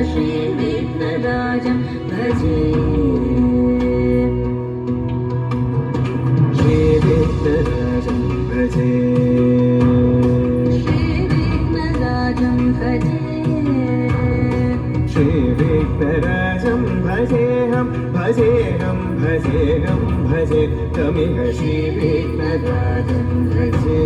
श्रीविघ्नराजं भजे श्रीविघ्नराजं भजे श्रीविघ्नराजं भजे श्रीविघ्नराजं भजेऽहं भजेऽहं भजेऽहं भजे तमिह श्रीविघ्नराजं भजे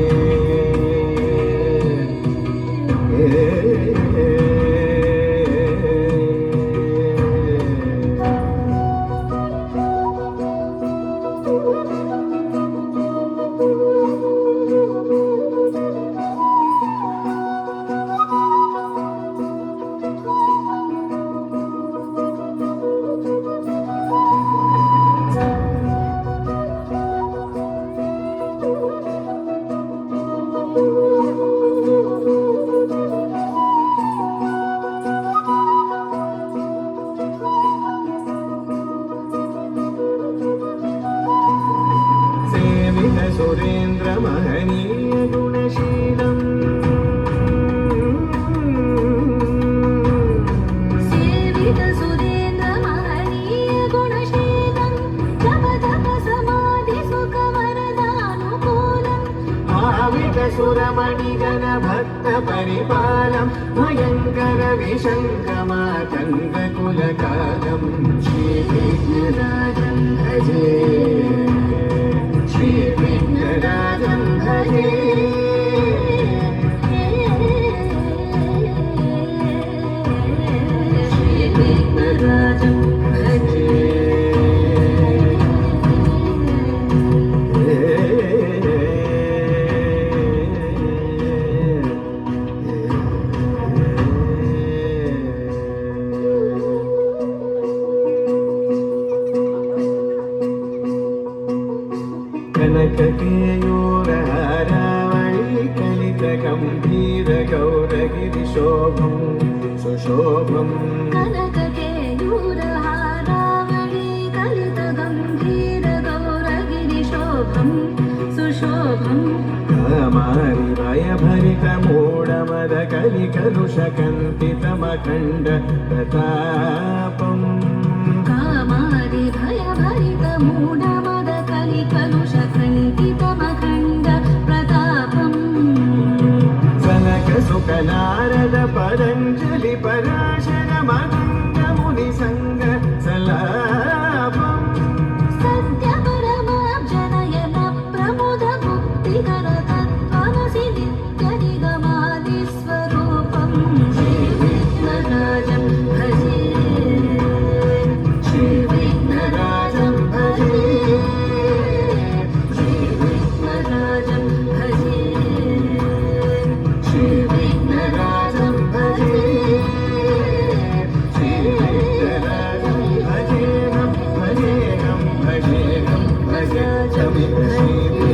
सुरेन्द्र महनीय गुणशीलम् सेवित सुरेन्द्र महनीय गुणशीलम् तप तप समाधि सुख वरदानुकूलम् भावित सुरमणिगण भक्त परिपालम् भयङ्कर विशङ्कमातङ्ग कुलकालम् श्रीविघ्नराजं भजे श्रीविघ्नराजं भजे श्रीविघ्नराजं भजे कनककेयूरहारावळी कलितगम्भीर गौरगिरिशोभं सुशोभं कनककेयूरहारावळी कलितगम्भीर गौरगिरिशोभं सुशोभं कामारि भयभरितमूढमद कलिकलुषकन्तितमखण्ड प्रतापम् कामारि भयभरितमूढमद कलिकलुषकण्टितमखण्ड प्रतापम् सनकसुकनारद पतञ्जलि पराशर मदङ्ग मुनिसङ्ग सलापम् सत्यपरमाब्जनयन प्रमुद मुक्तिकर तत्त्वमसि नित्यनिगमादिस्वरूपम् श्रीविघ्नराजं भजे श्रीविघ्नराजं भजे श्रीविघ्नराजं भजे श्रीविघ्नराजं भजे श्रीविघ्नराजं भजेऽहं भजेऽहं भजेऽहं भजे